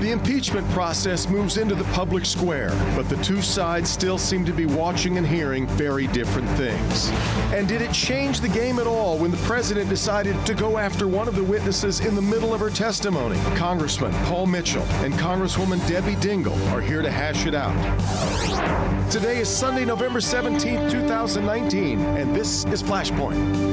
The impeachment process moves into the public square, but the two sides still seem to be watching and hearing very different things. And did it change the game at all when the president decided to go after one of the witnesses in the middle of her testimony? Congressman Paul Mitchell and Congresswoman Debbie Dingell are here to hash it out. Today is Sunday, November 17th, 2019, and this is Flashpoint.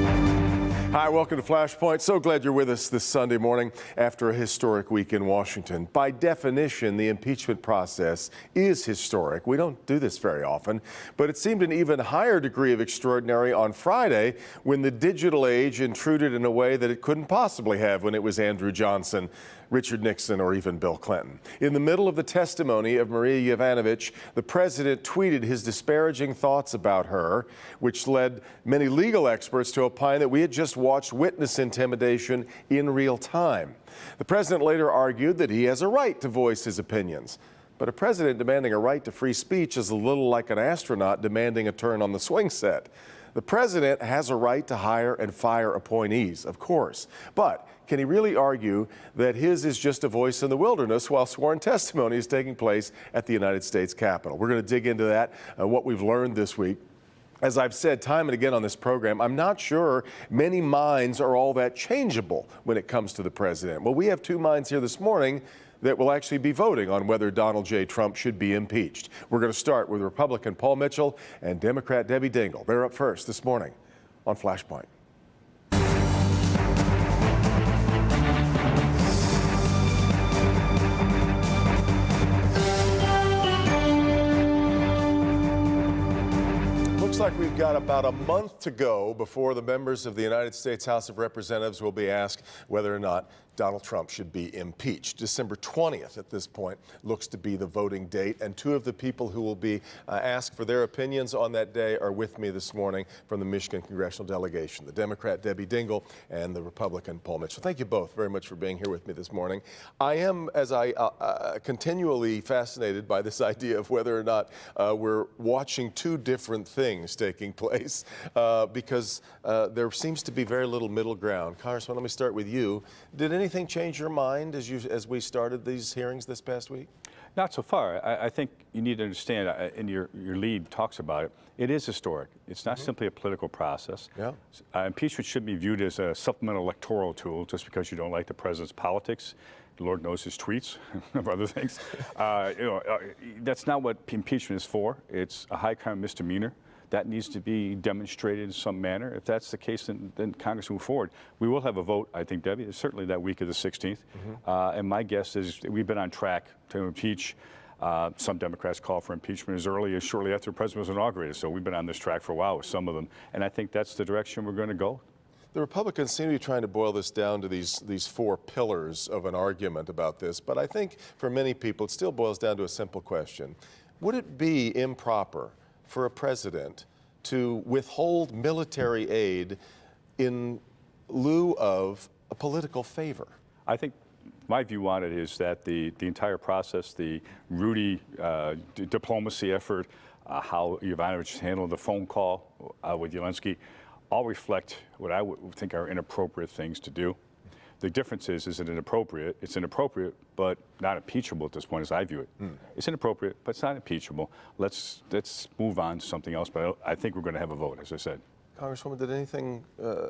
Hi, welcome to Flashpoint. So glad you're with us this Sunday morning after a historic week in Washington. By definition, the impeachment process is historic. We don't do this very often, but it seemed an even higher degree of extraordinary on Friday when the digital age intruded in a way that it couldn't possibly have when it was Andrew Johnson, Richard Nixon, or even Bill Clinton. In the middle of the testimony of Maria Yovanovitch, the president tweeted his disparaging thoughts about her, which led many legal experts to opine that we had just watched witness intimidation in real time. The president later argued that he has a right to voice his opinions. But a president demanding a right to free speech is a little like an astronaut demanding a turn on the swing set. The president has a right to hire and fire appointees, of course, but can he really argue that his is just a voice in the wilderness while sworn testimony is taking place at the United States Capitol? We're going to dig into that, what we've learned this week. As I've said time and again on this program, I'm not sure many minds are all that changeable when it comes to the president. Well, we have two minds here this morning that will actually be voting on whether Donald J. Trump should be impeached. We're going to start with Republican Paul Mitchell and Democrat Debbie Dingell. They're up first this morning on Flashpoint. Looks like we've got about a month to go before the members of the United States House of Representatives will be asked whether or not Donald Trump should be impeached. December 20th at this point looks to be the voting date, and two of the people who will be asked for their opinions on that day are with me this morning from the Michigan congressional delegation, the Democrat Debbie Dingell and the Republican Paul Mitchell. Thank you both very much for being here with me this morning. I am, as I continually fascinated by this idea of whether or not we're watching two different things taking place because there seems to be very little middle ground. Congressman, let me start with you. Did anything change your mind as we started these hearings this past week? Not so far. I think you need to understand, and your lead talks about it, it is historic. It's not simply a political process. Yeah. Impeachment should be viewed as a supplemental electoral tool just because you don't like the president's politics. The Lord knows his tweets, of other things. That's not what impeachment is for. It's a high crime misdemeanor. That needs to be demonstrated in some manner. If that's the case, then Congress will move forward. We will have a vote, I think, Debbie, certainly that week of the 16th. And my guess is we've been on track to impeach. Some Democrats call for impeachment as early as shortly after the president was inaugurated. So we've been on this track for a while with some of them. And I think that's the direction we're going to go. The Republicans seem to be trying to boil this down to these four pillars of an argument about this. But I think for many people, it still boils down to a simple question. Would it be improper for a president to withhold military aid in lieu of a political favor? I think my view on it is that the entire process, the Rudy diplomacy effort, how Yovanovitch handled the phone call with Zelensky, all reflect what I would think are inappropriate things to do. The difference is it inappropriate? It's inappropriate, but not impeachable at this point, as I view it. It's inappropriate, but it's not impeachable. Let's move on to something else, but I think we're going to have a vote, as I said. Congresswoman, did anything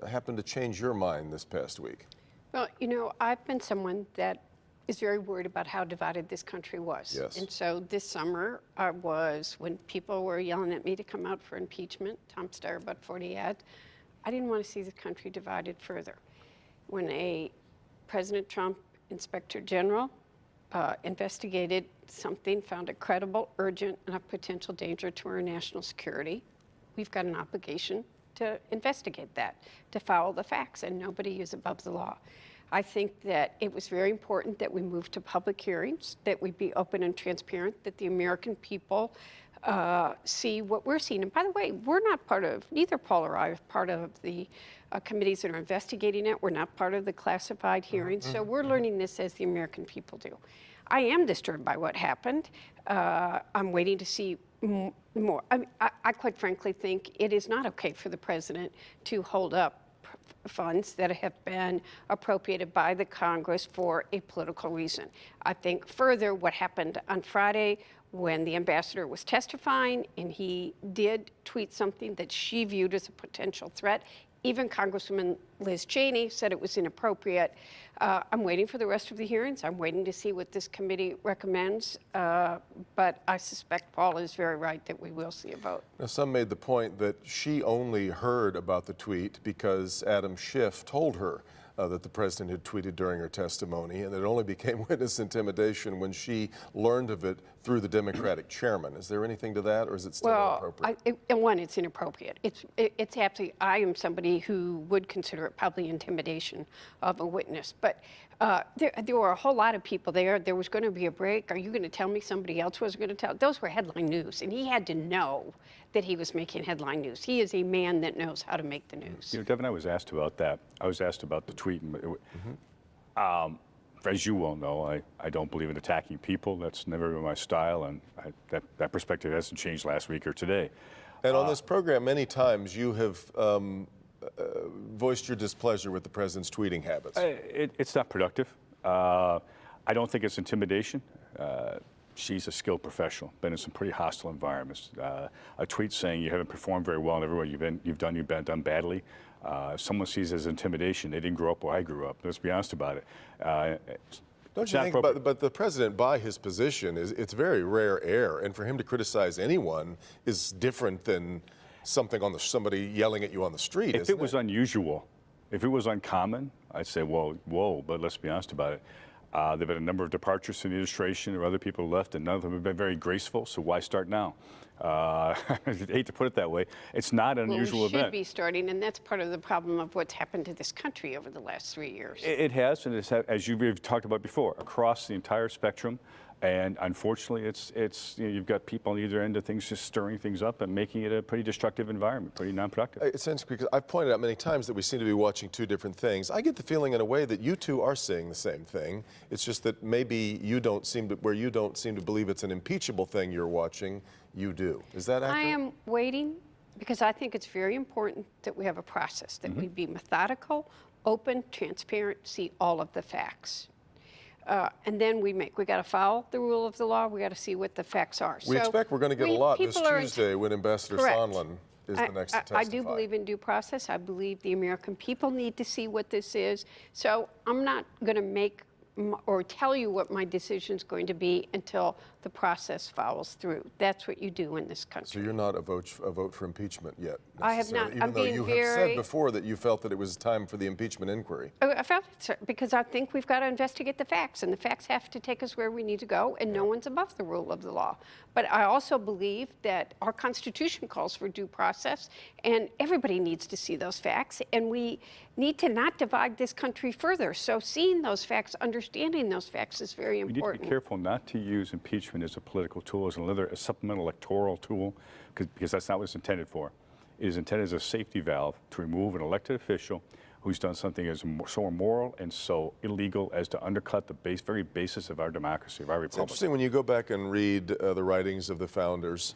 happen to change your mind this past week? Well, you know, I've been someone that is very worried about how divided this country was. Yes. And so this summer was when people were yelling at me to come out for impeachment, Tom Starbuck 40 ad, I didn't want to see the country divided further. When President Trump, Inspector General, investigated something, found it credible, urgent, and a potential danger to our national security, we've got an obligation to investigate that, to follow the facts, and nobody is above the law. I think that it was very important that we move to public hearings, that we be open and transparent, that the American people see what we're seeing. And by the way, we're not part of, neither Paul or I are part of the committees that are investigating it. We're not part of the classified hearings. So we're learning this as the American people do. I am disturbed by what happened. I'm waiting to see more. I quite frankly think it is not okay for the president to hold up funds that have been appropriated by the Congress for a political reason. I think further what happened on Friday when the ambassador was testifying and he did tweet something that she viewed as a potential threat. Even Congresswoman Liz Cheney said it was inappropriate. I'm waiting for the rest of the hearings. I'm waiting to see what this committee recommends. But I suspect Paul is very right that we will see a vote. Now, some made the point that she only heard about the tweet because Adam Schiff told her that the president had tweeted during her testimony, and it only became witness intimidation when she learned of it through the Democratic chairman. Is there anything to that, or is it still inappropriate? One, it's inappropriate. It's absolutely, I am somebody who would consider it probably intimidation of a witness. But there were a whole lot of people there. There was going to be a break. Are you going to tell me somebody else was going to tell? Those were headline news, and he had to know that he was making headline news. He is a man that knows how to make the news. You know, Devin, I was asked about that. I was asked about the tweet. As you well know, I don't believe in attacking people. That's never been my style, and that perspective hasn't changed last week or today. And on this program, many times you have voiced your displeasure with the president's tweeting habits. It's not productive. I don't think it's intimidation. She's a skilled professional, been in some pretty hostile environments. A tweet saying you haven't performed very well in everywhere you've done badly. If someone sees it as intimidation, they didn't grow up where I grew up. Let's be honest about it. Don't you think, but the president, by his position, it's very rare air, and for him to criticize anyone is different than somebody yelling at you on the street. If it was unusual, if it was uncommon, I'd say, well, whoa, but let's be honest about it. There have been a number of departures from the administration or other people left, and none of them have been very graceful, so why start now? I hate to put it that way. It's not an unusual event. We should be starting, and that's part of the problem of what's happened to this country over the last 3 years. It has, and it's, as you've talked about before, across the entire spectrum. And unfortunately, you've got people on either end of things just stirring things up and making it a pretty destructive environment, pretty non-productive. It's interesting because I've pointed out many times that we seem to be watching two different things. I get the feeling in a way that you two are saying the same thing. It's just that maybe where you don't seem to believe it's an impeachable thing you're watching, you do. Is that accurate? I am waiting because I think it's very important that we have a process, that we be methodical, open, transparent, see all of the facts. And then we got to follow the rule of the law. We got to see what the facts are. We expect we're going to get a lot this Tuesday when Ambassador Sondland is the next to testify. I do believe in due process. I believe the American people need to see what this is. So I'm not going to make or tell you what my decision is going to be until the process follows through. That's what you do in this country. So you're not a vote for impeachment yet? I have not. Even though you have said before that you felt that it was time for the impeachment inquiry. I felt it, sir, because I think we've got to investigate the facts, and the facts have to take us where we need to go, and no one's above the rule of the law. But I also believe that our Constitution calls for due process, and everybody needs to see those facts, and we need to not divide this country further. So seeing those facts, understanding those facts is very important. We need to be careful not to use impeachment as a political tool, as a supplemental electoral tool, because that's not what it's intended for. It is intended as a safety valve to remove an elected official who's done something as so immoral and so illegal as to undercut the very basis of our democracy, of our republic. It's interesting when you go back and read the writings of the founders.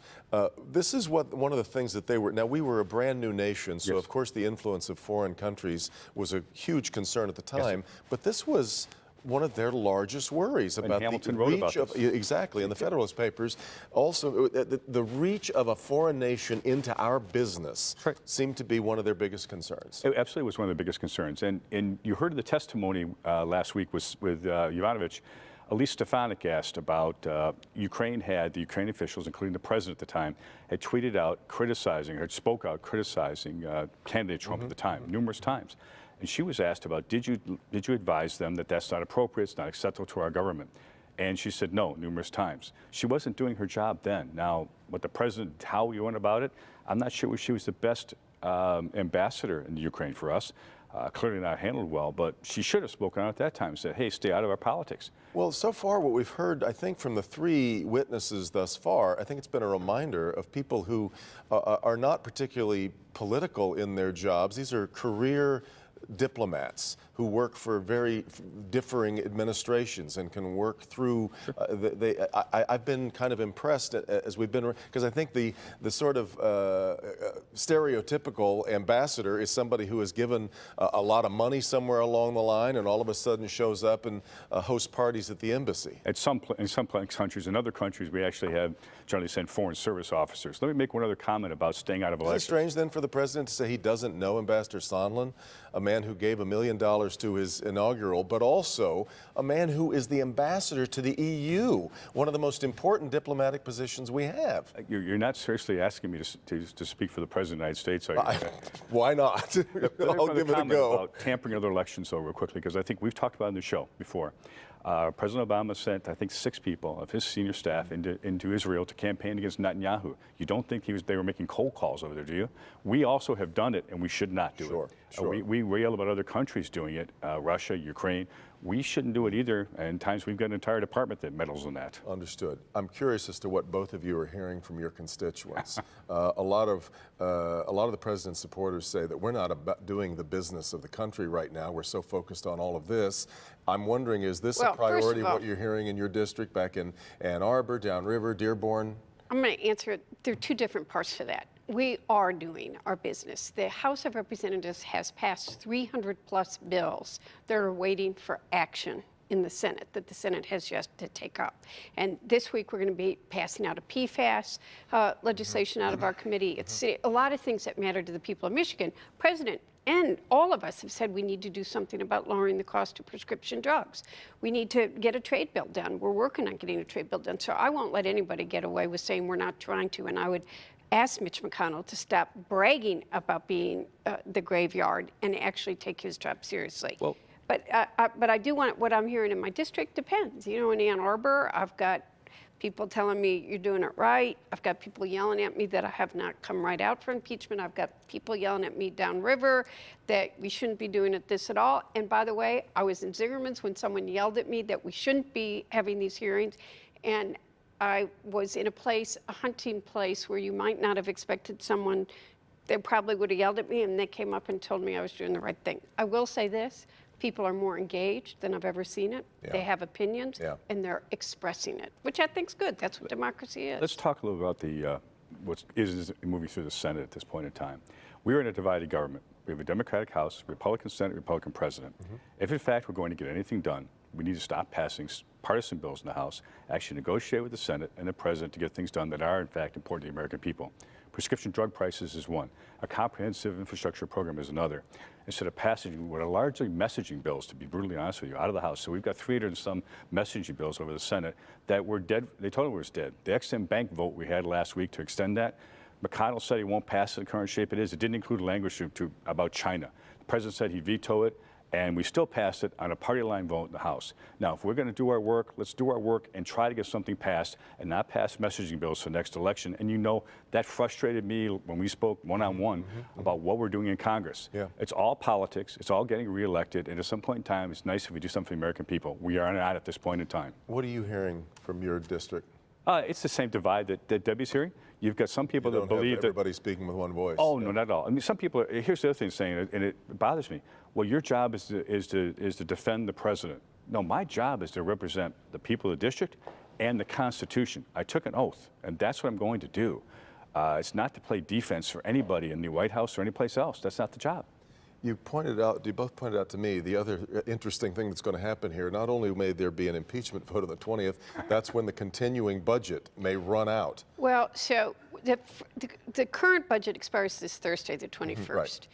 This is one of the things that they were. Now, we were a brand new nation, so of course the influence of foreign countries was a huge concern at the time. Yes. But this was one of their largest worries about the reach of exactly in the Federalist Papers. Also, the reach of a foreign nation into our business seemed to be one of their biggest concerns. It absolutely was one of the biggest concerns. And you heard the testimony last week with Yovanovitch. Elise Stefanik asked about the Ukraine officials, including the president at the time, had tweeted out spoke out criticizing candidate Trump at the time numerous times. And she was asked about, did you advise them that that's not appropriate, it's not acceptable to our government? And she said no, numerous times. She wasn't doing her job then. Now, what the president, how we went about it, I'm not sure she was the best ambassador in the Ukraine for us. Clearly not handled well, but she should have spoken out at that time and said, hey, stay out of our politics. Well, so far what we've heard, I think, from the three witnesses thus far, I think it's been a reminder of people who are not particularly political in their jobs. These are career diplomats who work for very differing administrations and can work through. I've been kind of impressed as we've been, because I think the sort of stereotypical ambassador is somebody who has given a lot of money somewhere along the line and all of a sudden shows up and hosts parties at the embassy. In some countries, in other countries, we actually have generally sent foreign service officers. Let me make one other comment about staying out of elections. Is it strange then for the president to say he doesn't know Ambassador Sondland, a man who gave $1 million to his inaugural, but also a man who is the ambassador to the EU, one of the most important diplomatic positions we have? You're not seriously asking me to speak for the President of the United States, are you? Why not? I'll give it a go. About tampering other elections, though, real quickly, because I think we've talked about it in the show before. President Obama sent, I think, 6 people of his senior staff into Israel to campaign against Netanyahu. You don't think they were making cold calls over there, do you? We also have done it, and we should not do it. Sure. We rail about other countries doing it, Russia, Ukraine. We shouldn't do it either, and times we've got an entire department that meddles in that. Understood. I'm curious as to what both of you are hearing from your constituents. A lot of the president's supporters say that we're not about doing the business of the country right now. We're so focused on all of this. I'm wondering, is this a priority, what you're hearing in your district back in Ann Arbor, Downriver, Dearborn? I'm going to answer it. There are 2 different parts to that. We are doing our business. The House of Representatives has passed 300+ bills that are waiting for action in the Senate, that the Senate has yet to take up. And this week we're going to be passing out a PFAS legislation out of our committee. It's a lot of things that matter to the people of Michigan. President and all of us have said we need to do something about lowering the cost of prescription drugs. We need to get a trade bill done. We're working on getting a trade bill done. So I won't let anybody get away with saying we're not trying to. And I would ask Mitch McConnell to stop bragging about being the graveyard and actually take his job seriously. Well, but I do want, what I'm hearing in my district depends. You know, in Ann Arbor, I've got people telling me you're doing it right. I've got people yelling at me that I have not come right out for impeachment. I've got people yelling at me downriver that we shouldn't be doing it this at all. And by the way, I was in Zingerman's when someone yelled at me that we shouldn't be having these hearings. And I was in a hunting place where you might not have expected someone. They probably would have yelled at me, and they came up and told me I was doing the right thing. I will say this. People are more engaged than I've ever seen it. Yeah. They have opinions, Yeah. and they're expressing it, which I think is good. That's what democracy is. Let's talk a little about what is moving through the Senate at this point in time. We're in a divided government. We have a Democratic House, Republican Senate, Republican President. If, in fact, we're going to get anything done, we need to stop passing partisan bills in the House, actually negotiate with the Senate and the President to get things done that are, in fact, important to the American people. Prescription drug prices is one. A comprehensive infrastructure program is another. Instead of passing what are largely messaging bills, to be brutally honest with you, out of the House. So we've got 300 and some messaging bills over the Senate that were dead. They told us it was dead. The Ex-Im Bank vote we had last week to extend that, McConnell said he won't pass it in the current shape it is. It didn't include language about China. The President said he'd veto it, and we still passed it on a party line vote in the House. Now, if we're going to do our work, let's do our work and try to get something passed and not pass messaging bills for the next election. And you know, that frustrated me when we spoke one-on-one about what we're doing in Congress. Yeah. It's all politics. It's all getting reelected. And at some point in time, it's nice if we do something for the American people. We are not at this point in time. What are you hearing from your district? It's the same divide that Debbie's hearing. You've got some people that believe that everybody's speaking with one voice. Oh, no, not at all. I mean, some people. Here's the other thing saying, and it bothers me. Well, your job is to defend the president. No, my job is to represent the people of the district and the Constitution. I took an oath, and that's what I'm going to do. It's not to play defense for anybody in the White House or anyplace else. That's not the job. You both pointed out to me the other interesting thing that's going to happen here. Not only may there be an impeachment vote on the 20th, that's when the continuing budget may run out. Well, so the current budget expires this Thursday, the 21st. Right.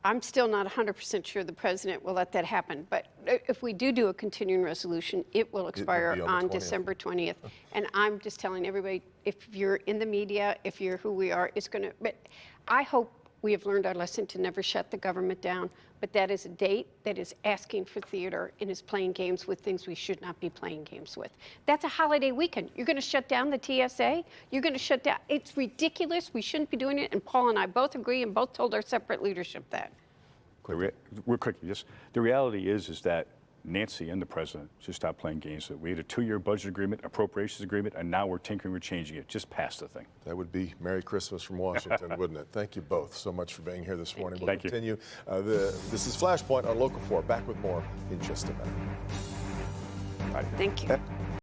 I'm still not 100% sure the president will let that happen. But if we do a continuing resolution, it will expire on December 20th. And I'm just telling everybody, if you're in the media, if you're who we are, it's going to. But I hope we have learned our lesson to never shut the government down. But that is a date that is asking for theater and is playing games with things we should not be playing games with. That's a holiday weekend. You're going to shut down the TSA? You're going to shut down. It's ridiculous. We shouldn't be doing it. And Paul and I both agree and both told our separate leadership that. Real quickly, just the reality is that Nancy and the president should stop playing games. We had a 2-year budget agreement, appropriations agreement, and now we're tinkering, we're changing it. Just pass the thing. That would be Merry Christmas from Washington, wouldn't it? Thank you both so much for being here this morning. We'll Thank you. continue. This is Flashpoint on Local 4. Back with more in just a minute. Thank you.